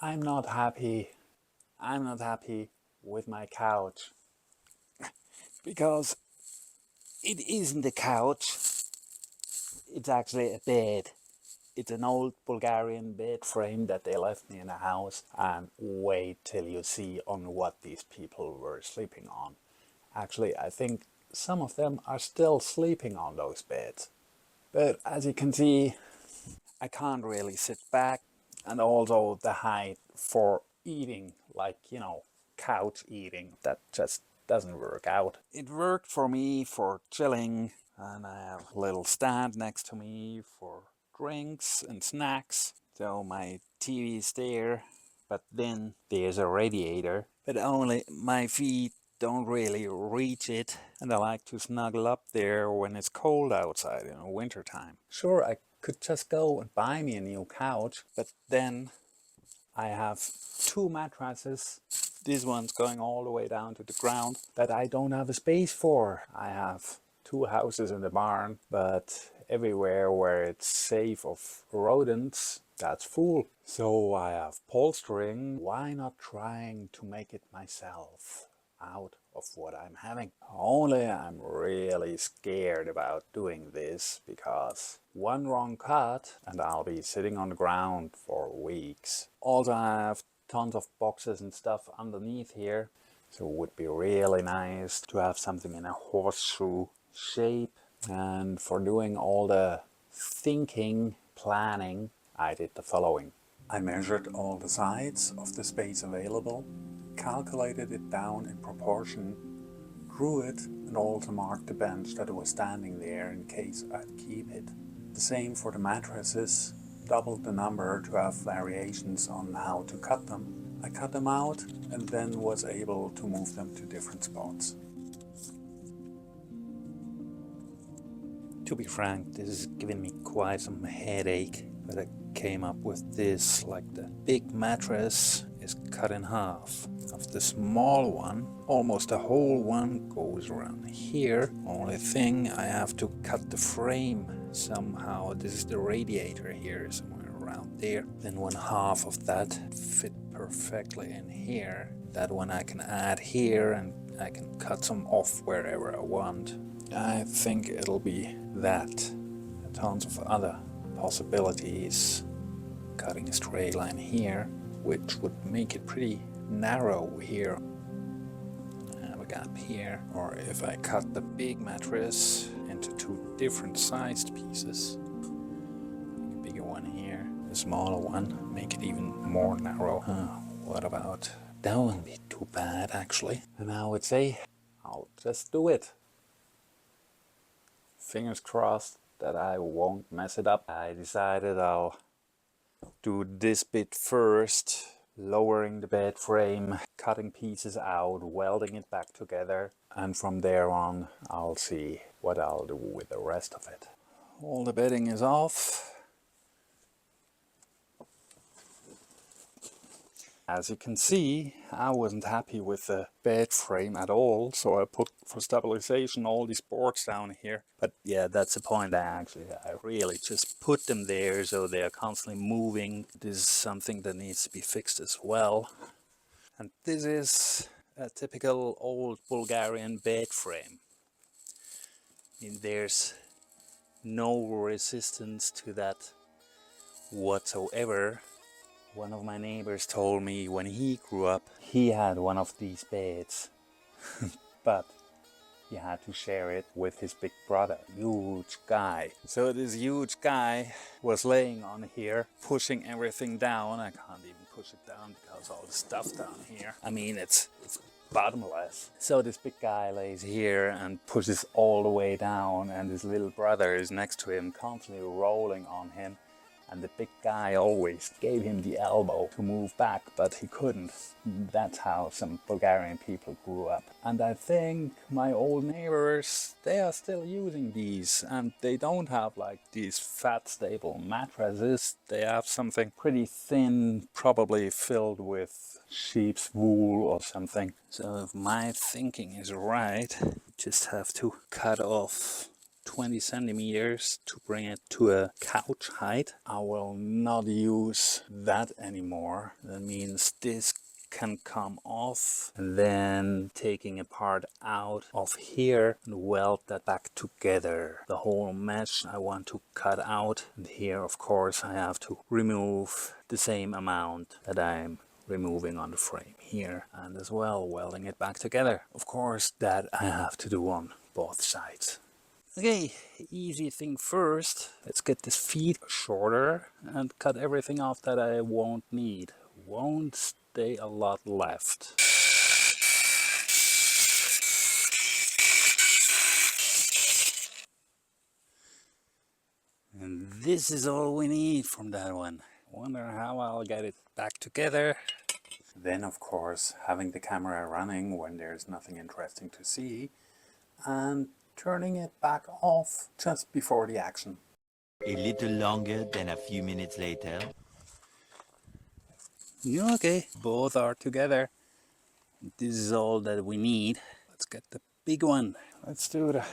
I'm not happy. I'm not happy with my couch because it isn't a couch. It's actually a bed. It's an old Bulgarian bed frame that they left me in a house, and wait till you see on what these people were sleeping on. Actually, I think some of them are still sleeping on those beds. But as you can see, I can't really sit back, and also the height for eating, like, couch eating, that just doesn't work out. It worked for me for chilling, and I have a little stand next to me for drinks and snacks. So my TV is there, but then there's a radiator, but only my feet don't really reach it, and I like to snuggle up there when it's cold outside in the winter time. Sure, I could just go and buy me a new couch, but then I have two mattresses. This one's going all the way down to the ground that I don't have a space for. I have two houses in the barn, but everywhere where it's safe of rodents, that's full. So I have polstering. Why not trying to make it myself out of what I'm having? Only I'm really scared about doing this because one wrong cut and I'll be sitting on the ground for weeks. Also, I have tons of boxes and stuff underneath here, so it would be really nice to have something in a horseshoe shape. And for doing all the thinking, planning, I did the following. I measured all the sides of the space available, calculated it down in proportion, drew it, and also marked the bench that was standing there in case I'd keep it. The same for the mattresses, doubled the number to have variations on how to cut them. I cut them out and then was able to move them to different spots. To be frank, this is giving me quite some headache, but I came up with this, like the big mattress is cut in half. Of the small one, almost the whole one goes around here. Only thing, I have to cut the frame somehow. This is the radiator here, somewhere around there. Then one half of that fit perfectly in here. That one I can add here, and I can cut some off wherever I want. I think it'll be that. Tons of other possibilities. Cutting a straight line here, which would make it pretty narrow here. I have a gap here. Or if I cut the big mattress into two different sized pieces, a bigger one here, a smaller one, make it even more narrow. What about that? Wouldn't be too bad actually. And I would say I'll just do it. Fingers crossed that I won't mess it up. I decided I'll do this bit first, lowering the bed frame, cutting pieces out, welding it back together, and from there on I'll see what I'll do with the rest of it. All the bedding is off. As you can see, I wasn't happy with the bed frame at all, so I put for stabilization all these boards down here. But yeah, that's the point. I really just put them there so they're constantly moving. This is something that needs to be fixed as well. And this is a typical old Bulgarian bed frame. I mean, there's no resistance to that whatsoever. One of my neighbors told me when he grew up, he had one of these beds, but he had to share it with his big brother, huge guy. So this huge guy was laying on here, pushing everything down. I can't even push it down because all the stuff down here. I mean, it's bottomless. So this big guy lays here and pushes all the way down, and his little brother is next to him, constantly rolling on him. And the big guy always gave him the elbow to move back, but he couldn't. That's how some Bulgarian people grew up. And I think my old neighbors, they are still using these, and they don't have like these fat stable mattresses. They have something pretty thin, probably filled with sheep's wool or something. So if my thinking is right, you just have to cut off 20 centimeters to bring it to a couch height. I will not use that anymore. That means this can come off, and then taking a part out of here and weld that back together. The whole mesh I want to cut out, and here of course I have to remove the same amount that I'm removing on the frame here, and as well welding it back together. Of course that I have to do on both sides. Okay, easy thing first. Let's get this feet shorter and cut everything off that I won't need. Won't stay a lot left. And this is all we need from that one. Wonder how I'll get it back together. Then of course having the camera running when there's nothing interesting to see, and turning it back off just before the action. A little longer than a few minutes later. Okay, both are together. This is all that we need. Let's get the big one. Let's do the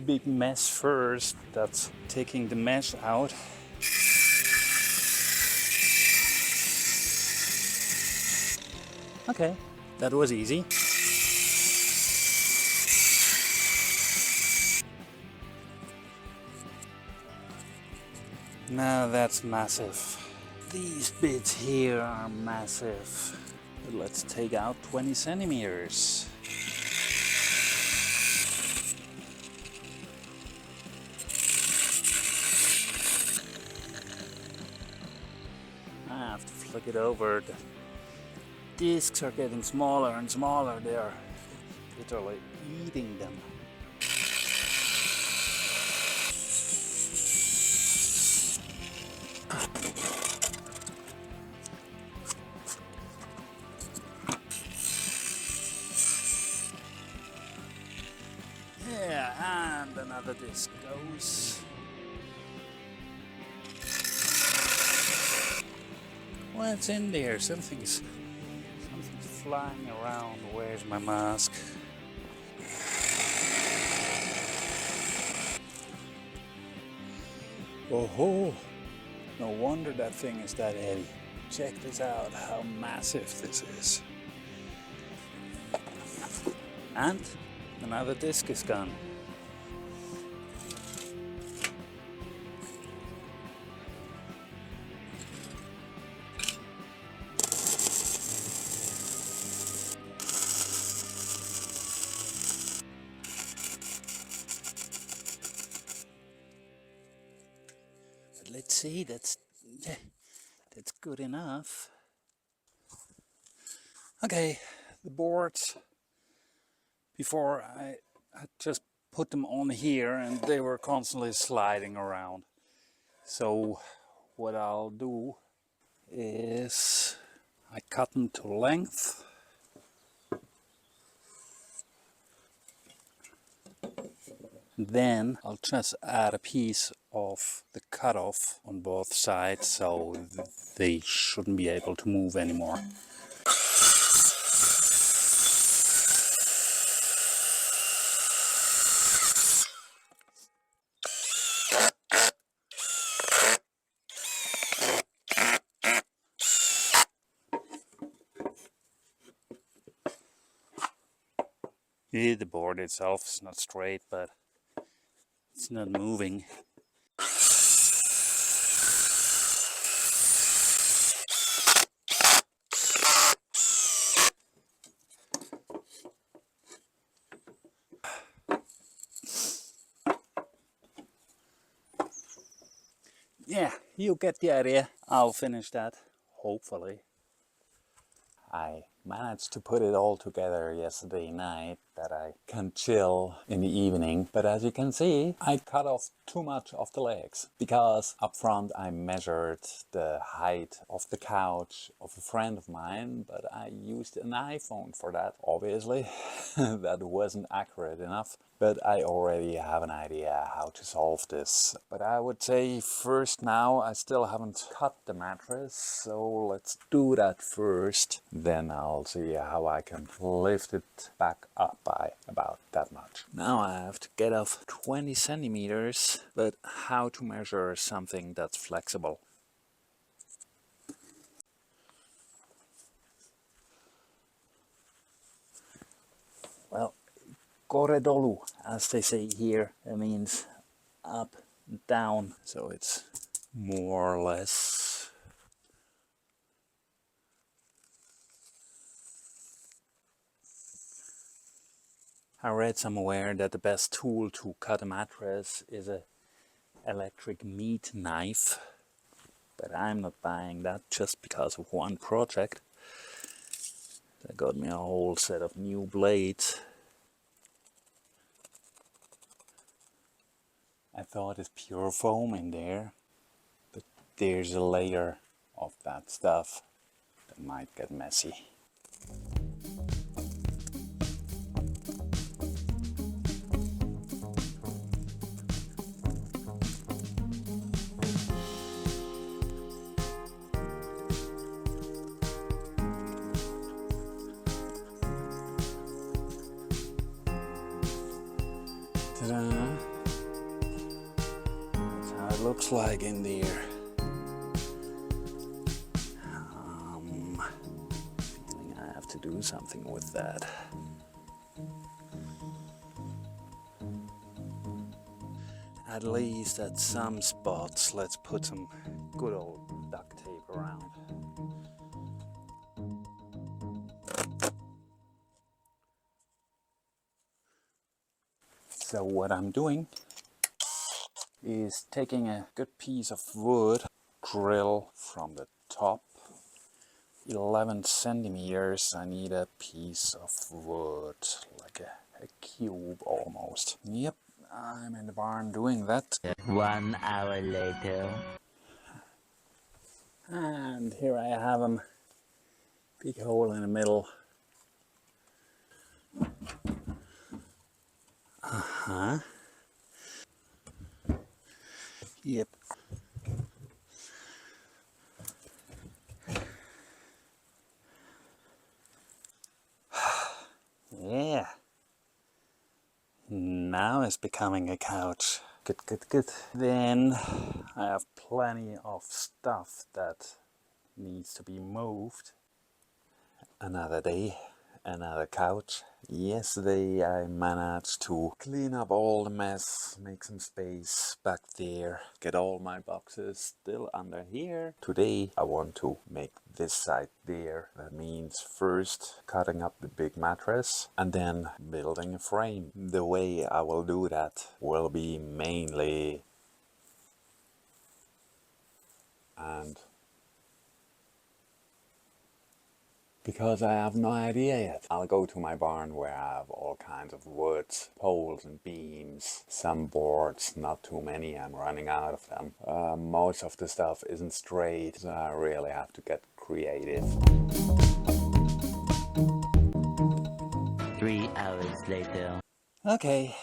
big mess first. That's taking the mesh out. Okay, that was easy. Now that's massive. These bits here are massive. Let's take out 20 centimeters. I have to flick it over. The discs are getting smaller and smaller. They are literally eating them. Yeah, and another disc goes. What's in there? Something's flying around. Where's my mask? Oh, no wonder that thing is that heavy. Check this out, how massive this is. And another disc is gone. But let's see, that's good enough. Okay, the boards, before I just put them on here and they were constantly sliding around. So what I'll do is I cut them to length. Then I'll just add a piece of the cutoff on both sides so they shouldn't be able to move anymore. Yeah, the board itself is not straight, but it's not moving. Yeah, you get the idea. I'll finish that, hopefully. I managed to put it all together yesterday night that I can chill in the evening, but as you can see I cut off too much of the legs because up front I measured the height of the couch of a friend of mine, but I used an iPhone for that, obviously. That wasn't accurate enough, but I already have an idea how to solve this. But I would say first, now I still haven't cut the mattress, so let's do that first. Then I'll I'll see how I can lift it back up by about that much. Now I have to get off 20 centimeters, but how to measure something that's flexible? Well, koredolu, as they say here, that means up and down, so it's more or less I read somewhere that the best tool to cut a mattress is a electric meat knife, but I'm not buying that just because of one project. They got me a whole set of new blades. I thought it's pure foam in there, but there's a layer of that stuff that might get messy. Ta-da! That's how it looks like in there. Feeling I have to do something with that. At least at some spots, let's put some good old duct tape around. So what I'm doing is taking a good piece of wood, drill from the top 11 centimeters. I need a piece of wood, like a cube almost. Yep, I'm in the barn doing that. 1 hour later. And here I have them. Big hole in the middle. Yep. Yeah. Now it's becoming a couch. Good, good, good. Then I have plenty of stuff that needs to be moved. Another day, another couch. Yesterday I managed to clean up all the mess, make some space back there, get all my boxes still under here. Today I want to make this side there. That means first cutting up the big mattress and then building a frame. The way I will do that will be mainly because I have no idea yet. I'll go to my barn where I have all kinds of woods, poles and beams, some boards, not too many, I'm running out of them. Most of the stuff isn't straight, so I really have to get creative. 3 hours later. Okay,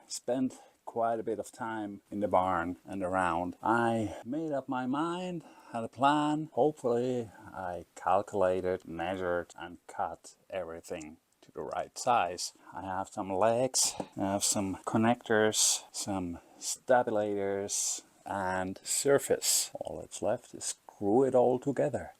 spent quite a bit of time in the barn and around. I made up my mind, had a plan. Hopefully I calculated, measured and cut everything to the right size. I have some legs, I have some connectors, some stabilators and surface. All that's left is screw it all together.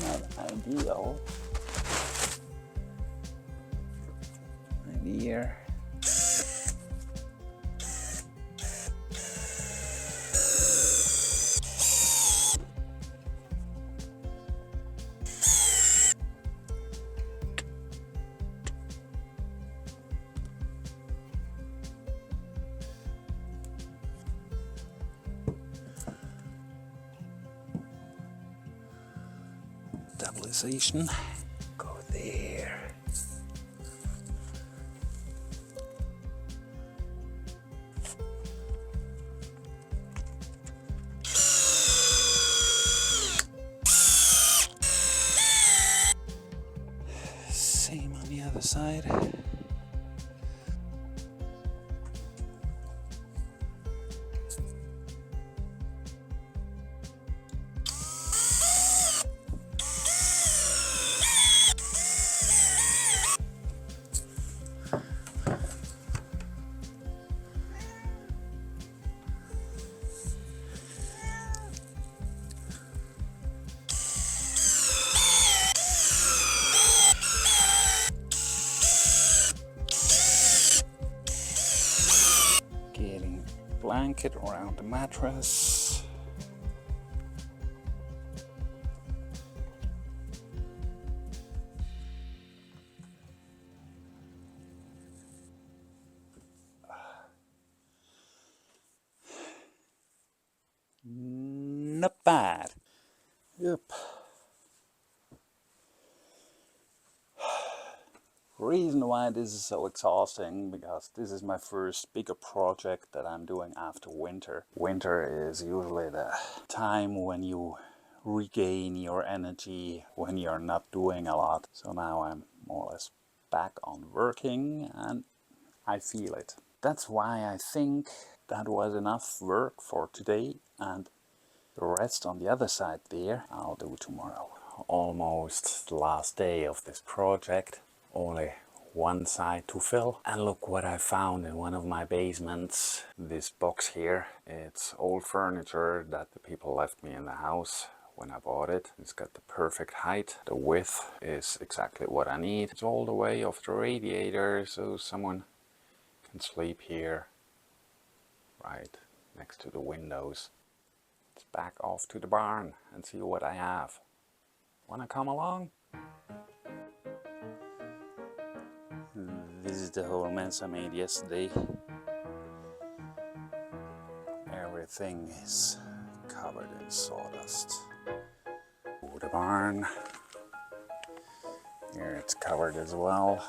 Not ideal. And here. Stabilization. Go there. Same on the other side. Getting blanket around the mattress. Not bad. Yep. Reason why this is so exhausting, because this is my first bigger project that I'm doing after winter. Winter is usually the time when you regain your energy, when you're not doing a lot. So now I'm more or less back on working and I feel it. That's why I think that was enough work for today, and the rest on the other side there I'll do tomorrow. Almost the last day of this project. Only one side to fill. And look what I found in one of my basements. This box here. It's old furniture that the people left me in the house when I bought it. It's got the perfect height. The width is exactly what I need. It's all the way off the radiator, so someone can sleep here right next to the windows. Let's back off to the barn and see what I have. Wanna come along? This is the whole mess I made yesterday. Everything is covered in sawdust. The barn, here it's covered as well.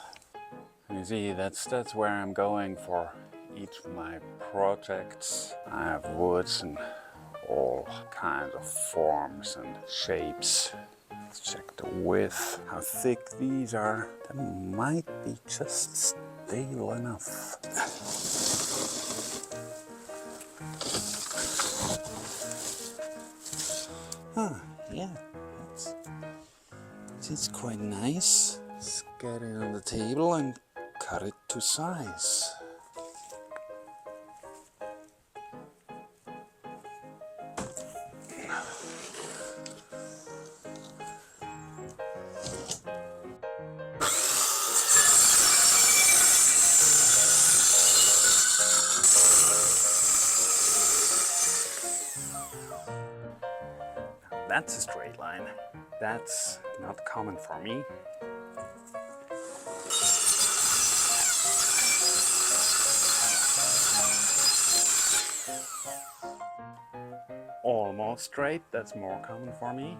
And you see, that's where I'm going for each of my projects. I have woods and all kinds of forms and shapes. Let's check the width, how thick these are. That might be just stable enough. Yeah, it's quite nice. Let's get it on the table and cut it to size. That's a straight line. That's not common for me. Almost straight, that's more common for me.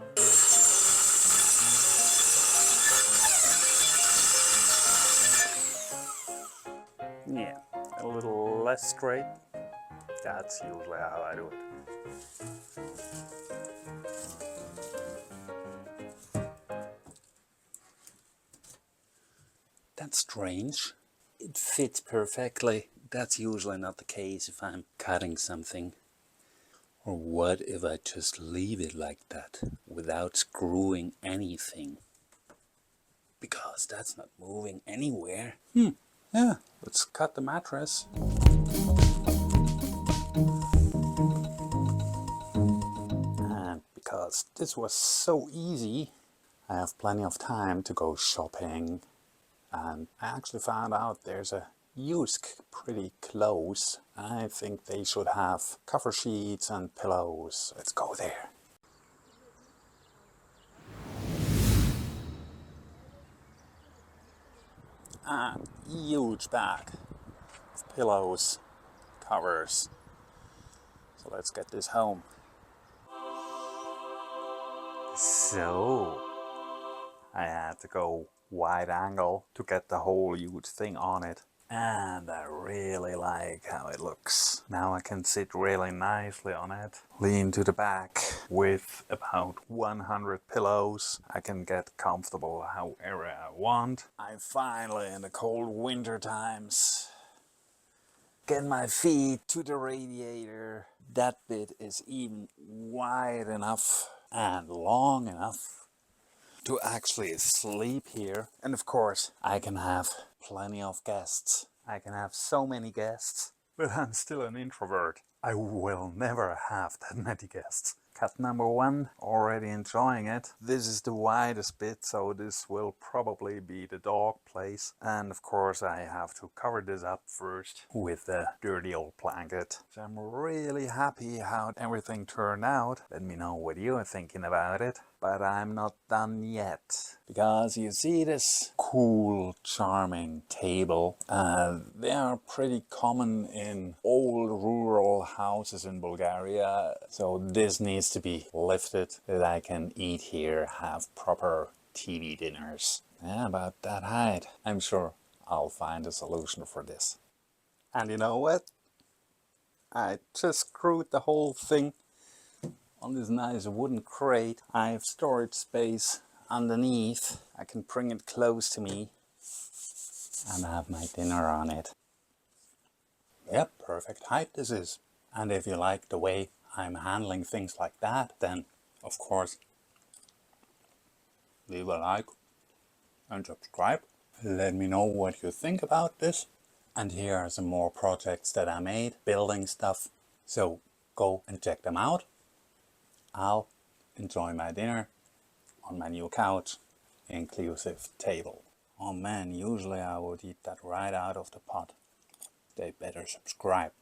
Yeah, a little less straight. That's usually how I do it. That's strange. It fits perfectly. That's usually not the case if I'm cutting something. Or what if I just leave it like that without screwing anything? Because that's not moving anywhere. Yeah, let's cut the mattress. And because this was so easy, I have plenty of time to go shopping. And I actually found out there's a Usk pretty close. I think they should have cover sheets and pillows. Let's go there. And huge bag of pillows, covers. So let's get this home. So I had to go wide angle to get the whole huge thing on it. And I really like how it looks. Now I can sit really nicely on it. Lean to the back with about 100 pillows. I can get comfortable however I want. I'm finally in the cold winter times. Get my feet to the radiator. That bit is even wide enough and long enough to actually sleep here. And of course, I can have plenty of guests. I can have so many guests, but I'm still an introvert. I will never have that many guests. Cat number one, already enjoying it. This is the widest bit, so this will probably be the dog place. And of course I have to cover this up first with the dirty old blanket. So I'm really happy how everything turned out. Let me know what you are thinking about it. But I'm not done yet. Because you see this cool, charming table. They are pretty common in old rural houses in Bulgaria. So this needs to be lifted that I can eat here, have proper TV dinners. Yeah, about that height. I'm sure I'll find a solution for this. And you know what? I just screwed the whole thing on this nice wooden crate. I have storage space underneath. I can bring it close to me and have my dinner on it. Yep, perfect height this is. And if you like the way I'm handling things like that, then of course leave a like and subscribe. Let me know what you think about this. And here are some more projects that I made, building stuff. So go and check them out. I'll enjoy my dinner on my new couch, inclusive table. Oh man, usually I would eat that right out of the pot. They better subscribe.